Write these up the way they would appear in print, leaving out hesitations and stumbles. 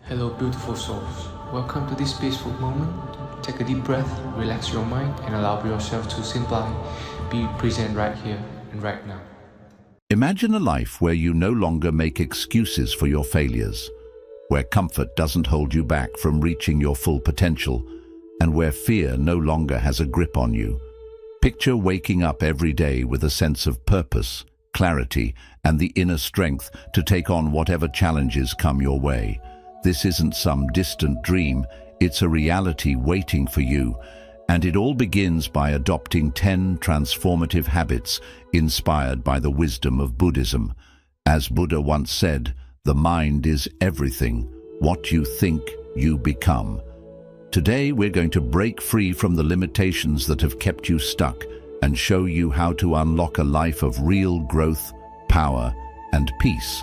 Hello, beautiful souls. Welcome to this peaceful moment. Take a deep breath, relax your mind, and allow yourself to simply be present right here and right now. Imagine a life where you no longer make excuses for your failures, where comfort doesn't hold you back from reaching your full potential, and where fear no longer has a grip on you. Picture waking up every day with a sense of purpose, clarity, and the inner strength to take on whatever challenges come your way. This isn't some distant dream, it's a reality waiting for you, and it all begins by adopting 10 transformative habits inspired by the wisdom of Buddhism. As Buddha once said, the mind is everything. What you think, you become. Today we're going to break free from the limitations that have kept you stuck and show you how to unlock a life of real growth, power, and peace.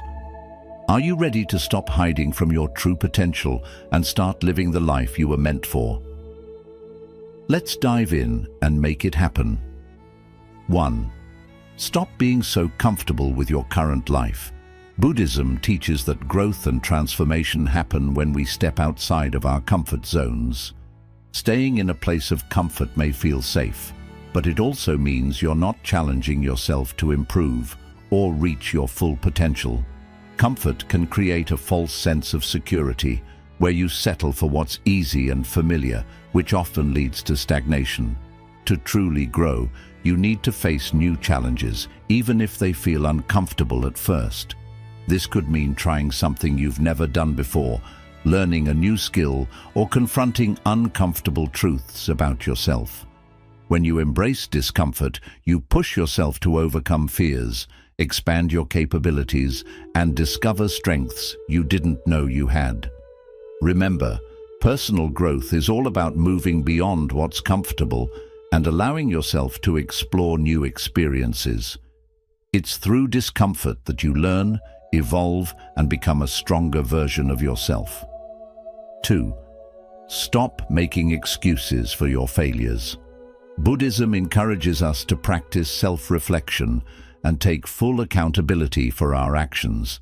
Are you ready to stop hiding from your true potential and start living the life you were meant for? Let's dive in and make it happen. 1. Stop being so comfortable with your current life. Buddhism teaches that growth and transformation happen when we step outside of our comfort zones. Staying in a place of comfort may feel safe, but it also means you're not challenging yourself to improve or reach your full potential. Comfort can create a false sense of security, where you settle for what's easy and familiar, which often leads to stagnation. To truly grow, you need to face new challenges, even if they feel uncomfortable at first. This could mean trying something you've never done before, learning a new skill, or confronting uncomfortable truths about yourself. When you embrace discomfort, you push yourself to overcome fears, expand your capabilities, and discover strengths you didn't know you had. Remember, personal growth is all about moving beyond what's comfortable and allowing yourself to explore new experiences. It's through discomfort that you learn, evolve, and become a stronger version of yourself. 2. Stop making excuses for your failures. Buddhism encourages us to practice self-reflection and take full accountability for our actions.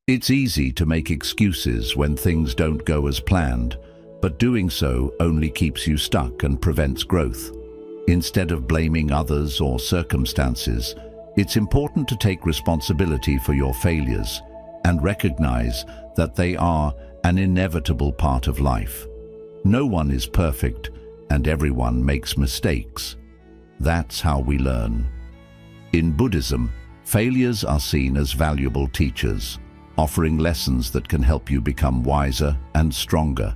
It's easy to make excuses when things don't go as planned, but doing so only keeps you stuck and prevents growth. Instead of blaming others or circumstances, it's important to take responsibility for your failures and recognize that they are an inevitable part of life. No one is perfect, and everyone makes mistakes. That's how we learn. In Buddhism, failures are seen as valuable teachers, offering lessons that can help you become wiser and stronger.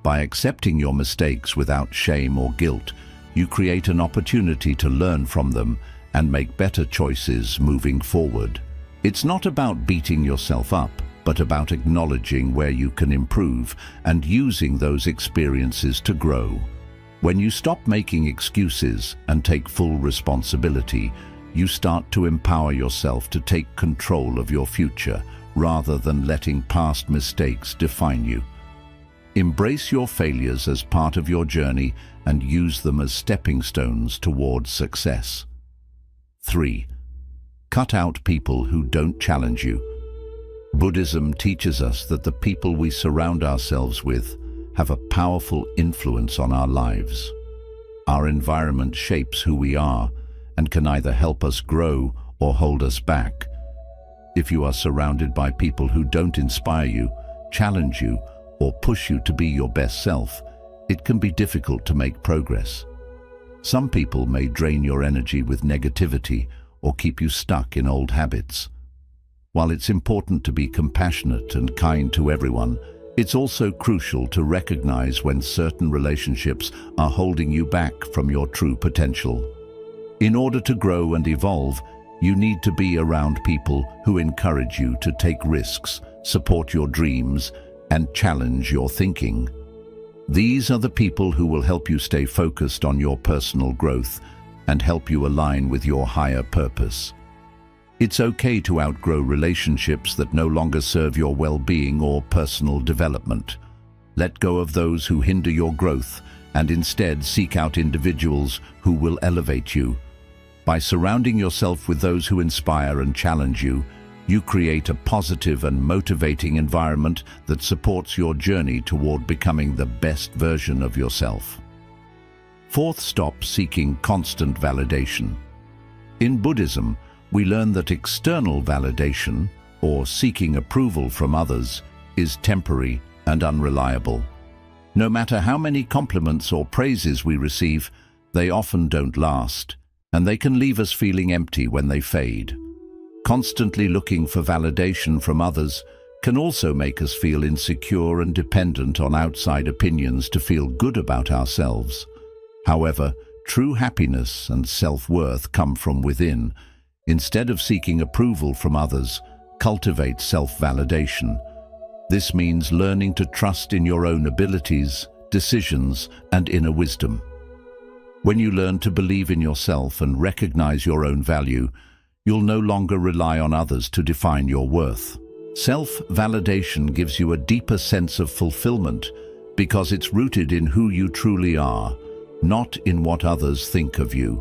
By accepting your mistakes without shame or guilt, you create an opportunity to learn from them and make better choices moving forward. It's not about beating yourself up, but about acknowledging where you can improve and using those experiences to grow. When you stop making excuses and take full responsibility, you start to empower yourself to take control of your future rather than letting past mistakes define you. Embrace your failures as part of your journey and use them as stepping stones towards success. 3. Cut out people who don't challenge you. Buddhism teaches us that the people we surround ourselves with have a powerful influence on our lives. Our environment shapes who we are and can either help us grow or hold us back. If you are surrounded by people who don't inspire you, challenge you, or push you to be your best self, it can be difficult to make progress. Some people may drain your energy with negativity or keep you stuck in old habits. While it's important to be compassionate and kind to everyone, it's also crucial to recognize when certain relationships are holding you back from your true potential. In order to grow and evolve, you need to be around people who encourage you to take risks, support your dreams, and challenge your thinking. These are the people who will help you stay focused on your personal growth and help you align with your higher purpose. It's okay to outgrow relationships that no longer serve your well-being or personal development. Let go of those who hinder your growth and instead seek out individuals who will elevate you. By surrounding yourself with those who inspire and challenge you, You create a positive and motivating environment that supports your journey toward becoming the best version of yourself. Fourth, stop seeking constant validation. In Buddhism, we learn that external validation, or seeking approval from others, is temporary and unreliable. No matter how many compliments or praises we receive, they often don't last, and they can leave us feeling empty when they fade. Constantly looking for validation from others can also make us feel insecure and dependent on outside opinions to feel good about ourselves. However, true happiness and self-worth come from within. Instead of seeking approval from others, cultivate self-validation. This means learning to trust in your own abilities, decisions, and inner wisdom. When you learn to believe in yourself and recognize your own value, you'll no longer rely on others to define your worth. Self-validation gives you a deeper sense of fulfillment because it's rooted in who you truly are, not in what others think of you.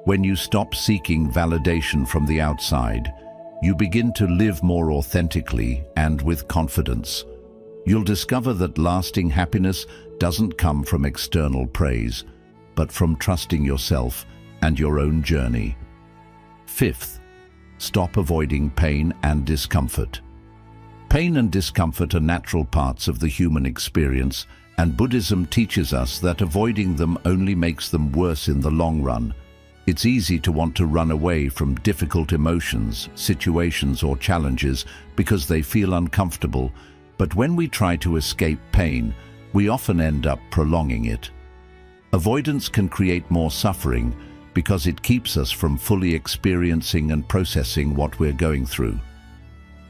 When you stop seeking validation from the outside, you begin to live more authentically and with confidence. You'll discover that lasting happiness doesn't come from external praise, but from trusting yourself and your own journey. Fifth, stop avoiding pain and discomfort. Pain and discomfort are natural parts of the human experience, and Buddhism teaches us that avoiding them only makes them worse in the long run. It's easy to want to run away from difficult emotions, situations, or challenges because they feel uncomfortable, but when we try to escape pain, we often end up prolonging it. Avoidance can create more suffering because it keeps us from fully experiencing and processing what we're going through.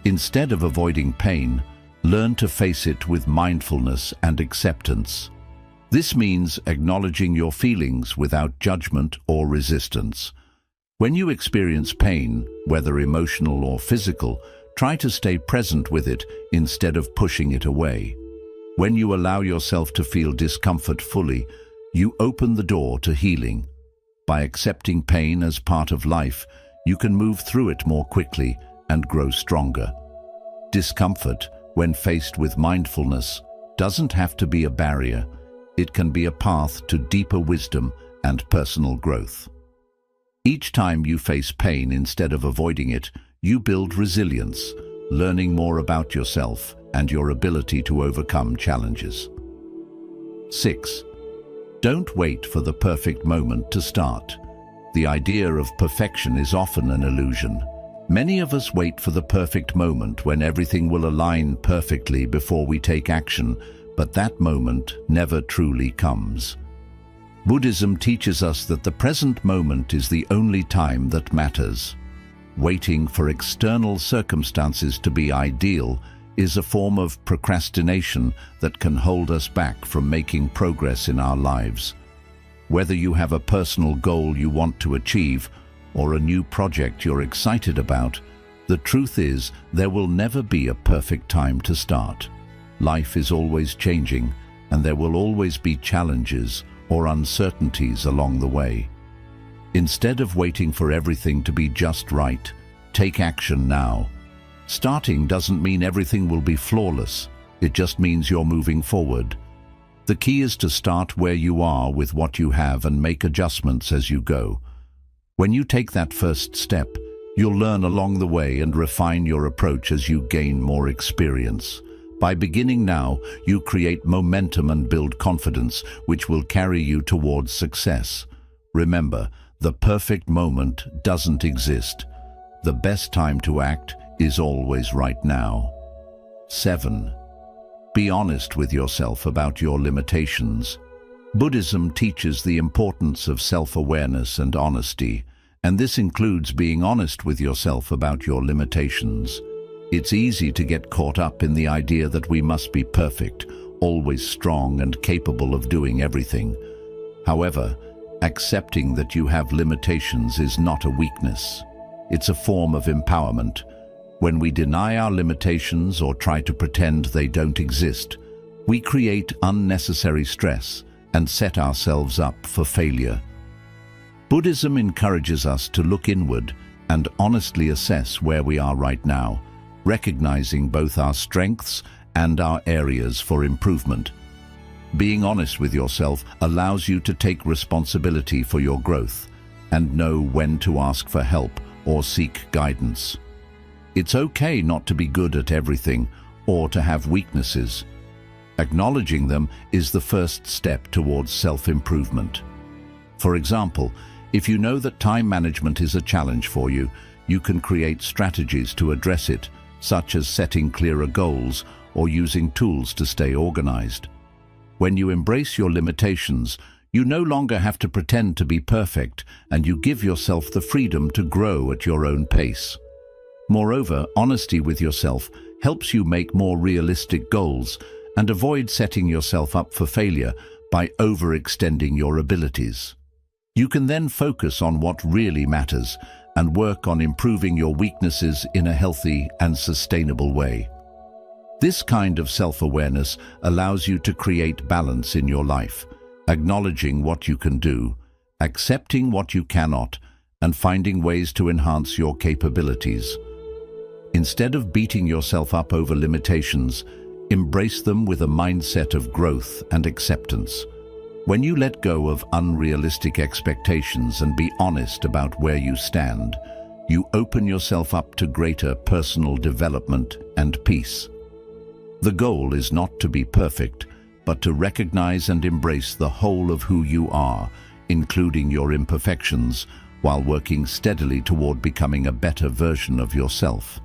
Instead of avoiding pain, learn to face it with mindfulness and acceptance. This means acknowledging your feelings without judgment or resistance. When you experience pain, whether emotional or physical, try to stay present with it instead of pushing it away. When you allow yourself to feel discomfort fully, you open the door to healing. By accepting pain as part of life, you can move through it more quickly and grow stronger. Discomfort, when faced with mindfulness, doesn't have to be a barrier. It can be a path to deeper wisdom and personal growth. Each time you face pain instead of avoiding it, you build resilience, learning more about yourself and your ability to overcome challenges. 6. Don't wait for the perfect moment to start. The idea of perfection is often an illusion. Many of us wait for the perfect moment when everything will align perfectly before we take action, but that moment never truly comes. Buddhism teaches us that the present moment is the only time that matters. Waiting for external circumstances to be ideal is a form of procrastination that can hold us back from making progress in our lives. Whether you have a personal goal you want to achieve or a new project you're excited about, the truth is there will never be a perfect time to start. Life is always changing, and there will always be challenges or uncertainties along the way. Instead of waiting for everything to be just right, take action now. Starting doesn't mean everything will be flawless. It just means you're moving forward. The key is to start where you are with what you have and make adjustments as you go. When you take that first step, you'll learn along the way and refine your approach as you gain more experience. By beginning now, you create momentum and build confidence, which will carry you towards success. Remember, the perfect moment doesn't exist. The best time to act is always right now. 7. Be honest with yourself about your limitations. Buddhism teaches the importance of self-awareness and honesty, and this includes being honest with yourself about your limitations. It's easy to get caught up in the idea that we must be perfect, always strong and capable of doing everything. However, accepting that you have limitations is not a weakness. It's a form of empowerment. When we deny our limitations or try to pretend they don't exist, we create unnecessary stress and set ourselves up for failure. Buddhism encourages us to look inward and honestly assess where we are right now, recognizing both our strengths and our areas for improvement. Being honest with yourself allows you to take responsibility for your growth and know when to ask for help or seek guidance. It's okay not to be good at everything or to have weaknesses. Acknowledging them is the first step towards self-improvement. For example, if you know that time management is a challenge for you, you can create strategies to address it, such as setting clearer goals or using tools to stay organized. When you embrace your limitations, you no longer have to pretend to be perfect, and you give yourself the freedom to grow at your own pace. Moreover, honesty with yourself helps you make more realistic goals and avoid setting yourself up for failure by overextending your abilities. You can then focus on what really matters and work on improving your weaknesses in a healthy and sustainable way. This kind of self-awareness allows you to create balance in your life, acknowledging what you can do, accepting what you cannot, and finding ways to enhance your capabilities. Instead of beating yourself up over limitations, embrace them with a mindset of growth and acceptance. When you let go of unrealistic expectations and be honest about where you stand, you open yourself up to greater personal development and peace. The goal is not to be perfect, but to recognize and embrace the whole of who you are, including your imperfections, while working steadily toward becoming a better version of yourself.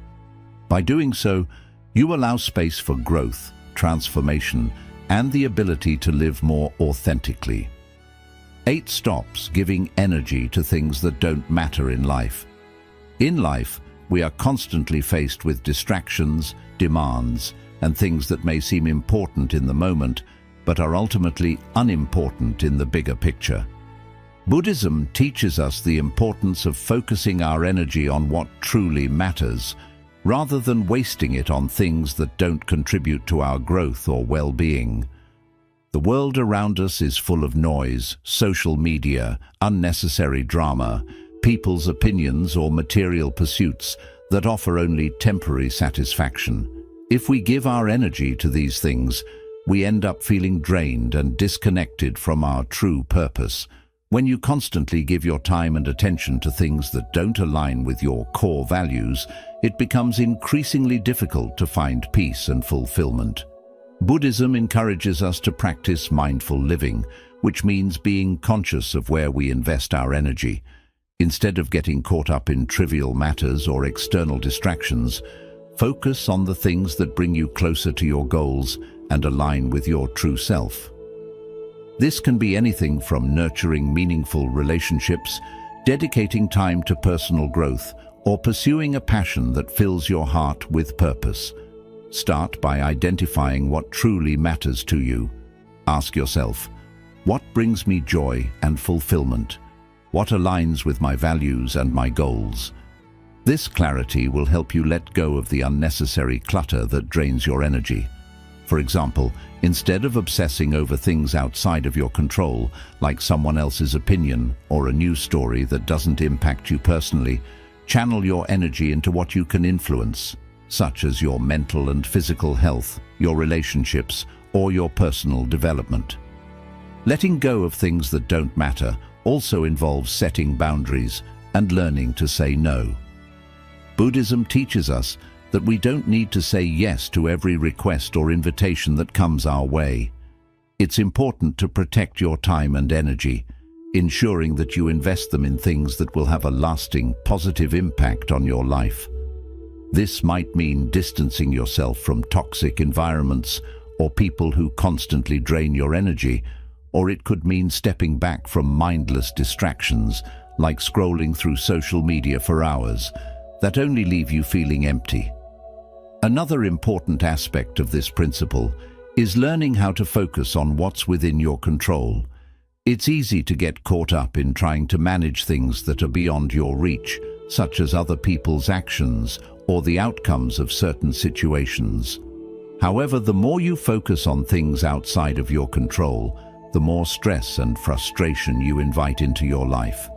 By doing so, you allow space for growth, transformation, and the ability to live more authentically. 8 stops giving energy to things that don't matter in life. In life, we are constantly faced with distractions, demands, and things that may seem important in the moment, but are ultimately unimportant in the bigger picture. Buddhism teaches us the importance of focusing our energy on what truly matters, rather than wasting it on things that don't contribute to our growth or well-being. The world around us is full of noise, social media, unnecessary drama, people's opinions or material pursuits that offer only temporary satisfaction. If we give our energy to these things, we end up feeling drained and disconnected from our true purpose. When you constantly give your time and attention to things that don't align with your core values, it becomes increasingly difficult to find peace and fulfillment. Buddhism encourages us to practice mindful living, which means being conscious of where we invest our energy. Instead of getting caught up in trivial matters or external distractions, focus on the things that bring you closer to your goals and align with your true self. This can be anything from nurturing meaningful relationships, dedicating time to personal growth, or pursuing a passion that fills your heart with purpose. Start by identifying what truly matters to you. Ask yourself, what brings me joy and fulfillment? What aligns with my values and my goals? This clarity will help you let go of the unnecessary clutter that drains your energy. For example, instead of obsessing over things outside of your control, like someone else's opinion or a news story that doesn't impact you personally, channel your energy into what you can influence, such as your mental and physical health, your relationships, or your personal development. Letting go of things that don't matter also involves setting boundaries and learning to say no. Buddhism teaches us that we don't need to say yes to every request or invitation that comes our way. It's important to protect your time and energy, ensuring that you invest them in things that will have a lasting, positive impact on your life. This might mean distancing yourself from toxic environments or people who constantly drain your energy, or it could mean stepping back from mindless distractions like scrolling through social media for hours that only leave you feeling empty. Another important aspect of this principle is learning how to focus on what's within your control. It's easy to get caught up in trying to manage things that are beyond your reach, such as other people's actions or the outcomes of certain situations. However, the more you focus on things outside of your control, the more stress and frustration you invite into your life.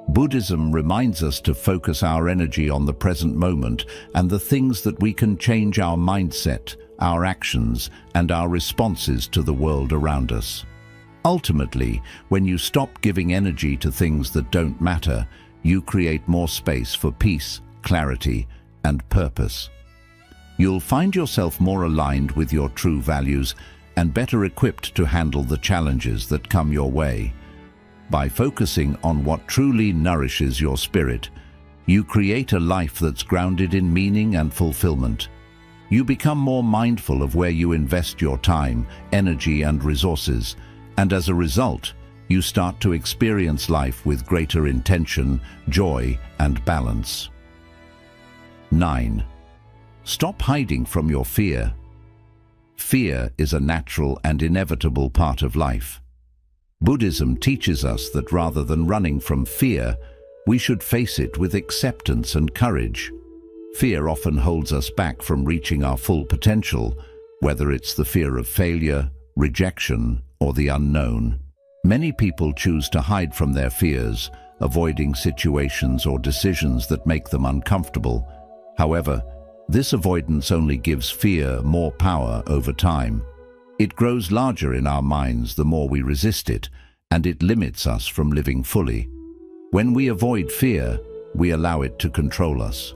Buddhism reminds us to focus our energy on the present moment and the things that we can change our mindset, our actions, and our responses to the world around us. Ultimately, when you stop giving energy to things that don't matter, you create more space for peace, clarity, and purpose. You'll find yourself more aligned with your true values and better equipped to handle the challenges that come your way. By focusing on what truly nourishes your spirit, you create a life that's grounded in meaning and fulfillment. You become more mindful of where you invest your time, energy, and resources, and as a result, you start to experience life with greater intention, joy, and balance. 9. Stop hiding from your fear. Fear is a natural and inevitable part of life. Buddhism teaches us that rather than running from fear, we should face it with acceptance and courage. Fear often holds us back from reaching our full potential, whether it's the fear of failure, rejection, or the unknown. Many people choose to hide from their fears, avoiding situations or decisions that make them uncomfortable. However, this avoidance only gives fear more power over time. It grows larger in our minds the more we resist it, and it limits us from living fully. When we avoid fear, we allow it to control us.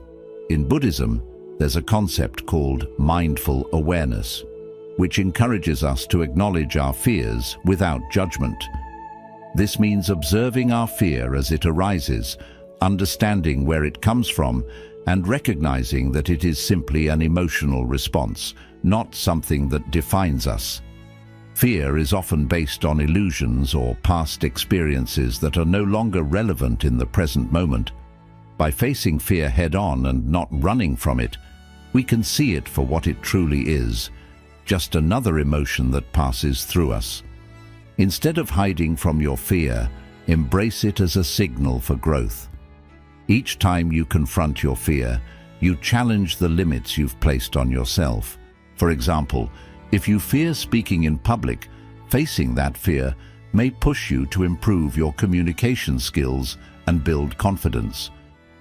In Buddhism, there's a concept called mindful awareness, which encourages us to acknowledge our fears without judgment. This means observing our fear as it arises, understanding where it comes from, and recognizing that it is simply an emotional response, not something that defines us. Fear is often based on illusions or past experiences that are no longer relevant in the present moment. By facing fear head-on and not running from it, we can see it for what it truly is, just another emotion that passes through us. Instead of hiding from your fear, embrace it as a signal for growth. Each time you confront your fear, you challenge the limits you've placed on yourself. For example, if you fear speaking in public, facing that fear may push you to improve your communication skills and build confidence.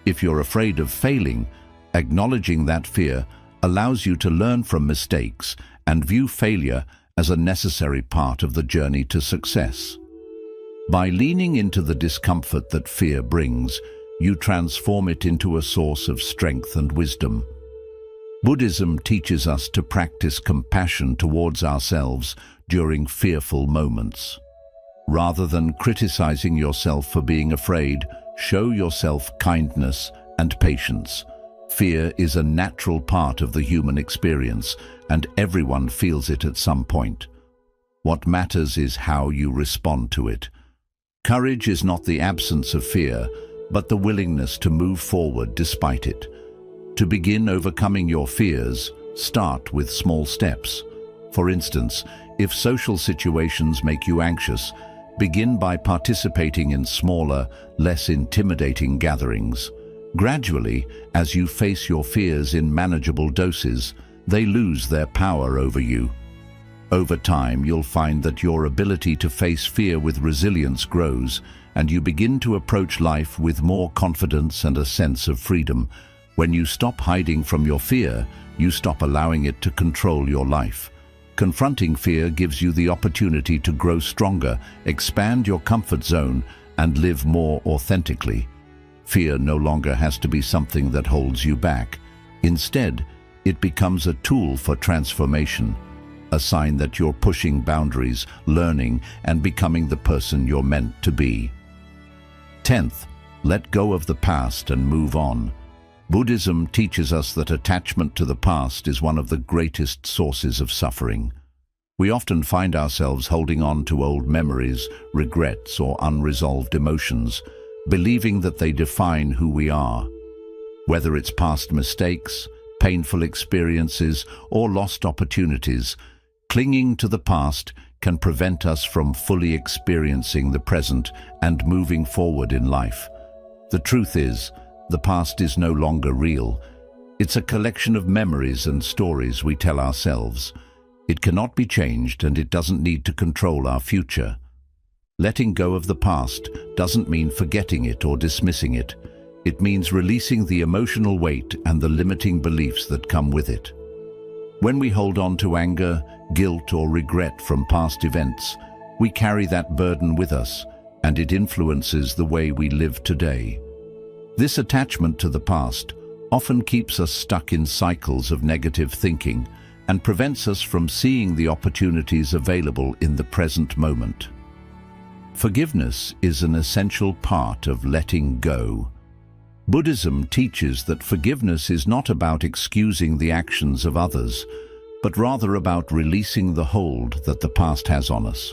If you're afraid of failing, acknowledging that fear allows you to learn from mistakes and view failure as a necessary part of the journey to success. By leaning into the discomfort that fear brings, you transform it into a source of strength and wisdom. Buddhism teaches us to practice compassion towards ourselves during fearful moments. Rather than criticizing yourself for being afraid, show yourself kindness and patience. Fear is a natural part of the human experience, and everyone feels it at some point. What matters is how you respond to it. Courage is not the absence of fear, but the willingness to move forward despite it. To begin overcoming your fears, start with small steps. For instance, if social situations make you anxious, begin by participating in smaller, less intimidating gatherings. Gradually, as you face your fears in manageable doses, they lose their power over you. Over time, you'll find that your ability to face fear with resilience grows, and you begin to approach life with more confidence and a sense of freedom. When you stop hiding from your fear, you stop allowing it to control your life. Confronting fear gives you the opportunity to grow stronger, expand your comfort zone, and live more authentically. Fear no longer has to be something that holds you back. Instead, it becomes a tool for transformation, a sign that you're pushing boundaries, learning, and becoming the person you're meant to be. 10th, let go of the past and move on. Buddhism teaches us that attachment to the past is one of the greatest sources of suffering. We often find ourselves holding on to old memories, regrets, or unresolved emotions, believing that they define who we are. Whether it's past mistakes, painful experiences, or lost opportunities, clinging to the past can prevent us from fully experiencing the present and moving forward in life. The truth is, the past is no longer real. It's a collection of memories and stories we tell ourselves. It cannot be changed, and it doesn't need to control our future. Letting go of the past doesn't mean forgetting it or dismissing it. It means releasing the emotional weight and the limiting beliefs that come with it. When we hold on to anger, guilt, or regret from past events, we carry that burden with us, and it influences the way we live today. This attachment to the past often keeps us stuck in cycles of negative thinking and prevents us from seeing the opportunities available in the present moment. Forgiveness is an essential part of letting go. Buddhism teaches that forgiveness is not about excusing the actions of others, but rather about releasing the hold that the past has on us.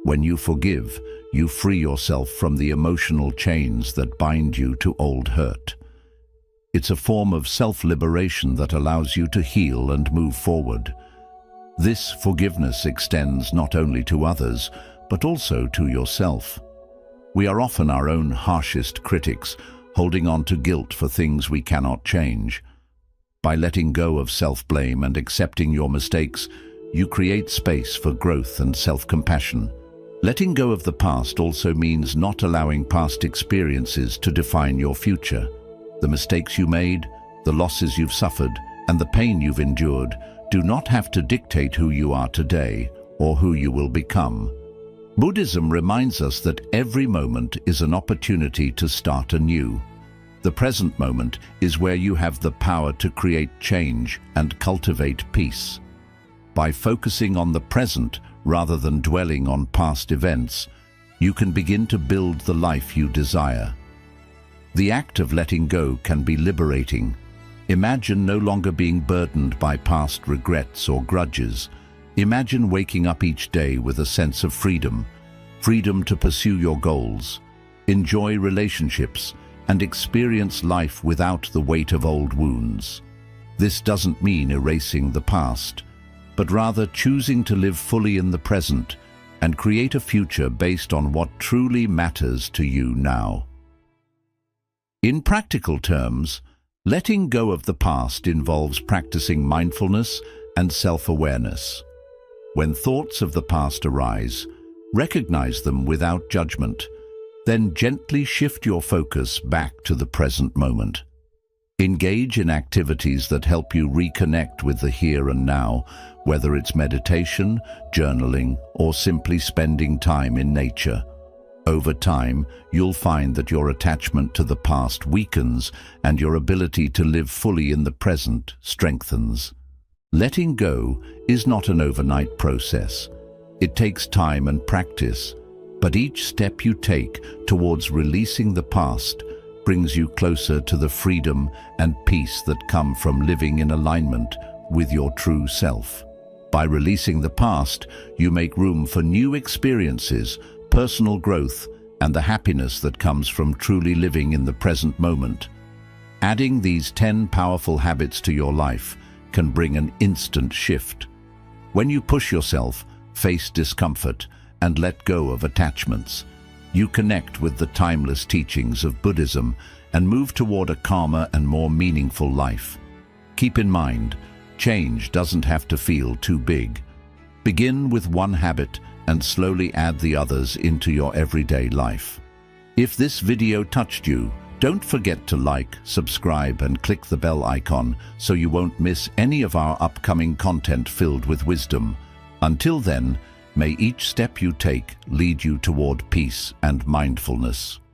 When you forgive, you free yourself from the emotional chains that bind you to old hurt. It's a form of self-liberation that allows you to heal and move forward. This forgiveness extends not only to others, but also to yourself. We are often our own harshest critics, holding on to guilt for things we cannot change. By letting go of self-blame and accepting your mistakes, you create space for growth and self-compassion. Letting go of the past also means not allowing past experiences to define your future. The mistakes you made, the losses you've suffered, and the pain you've endured do not have to dictate who you are today or who you will become. Buddhism reminds us that every moment is an opportunity to start anew. The present moment is where you have the power to create change and cultivate peace. By focusing on the present rather than dwelling on past events, you can begin to build the life you desire. The act of letting go can be liberating. Imagine no longer being burdened by past regrets or grudges. Imagine waking up each day with a sense of freedom to pursue your goals, enjoy relationships, and experience life without the weight of old wounds. This doesn't mean erasing the past, but rather choosing to live fully in the present and create a future based on what truly matters to you now. In practical terms, letting go of the past involves practicing mindfulness and self-awareness. When thoughts of the past arise, recognize them without judgment, then gently shift your focus back to the present moment. Engage in activities that help you reconnect with the here and now, whether it's meditation, journaling, or simply spending time in nature. Over time, you'll find that your attachment to the past weakens and your ability to live fully in the present strengthens. Letting go is not an overnight process. It takes time and practice, but each step you take towards releasing the past brings you closer to the freedom and peace that come from living in alignment with your true self. By releasing the past, you make room for new experiences, personal growth, and the happiness that comes from truly living in the present moment. Adding these 10 powerful habits to your life can bring an instant shift. When you push yourself, face discomfort, and let go of attachments, you connect with the timeless teachings of Buddhism and move toward a calmer and more meaningful life. Keep in mind, change doesn't have to feel too big. Begin with one habit and slowly add the others into your everyday life. If this video touched you, don't forget to like, subscribe, and click the bell icon so you won't miss any of our upcoming content filled with wisdom. Until then, may each step you take lead you toward peace and mindfulness.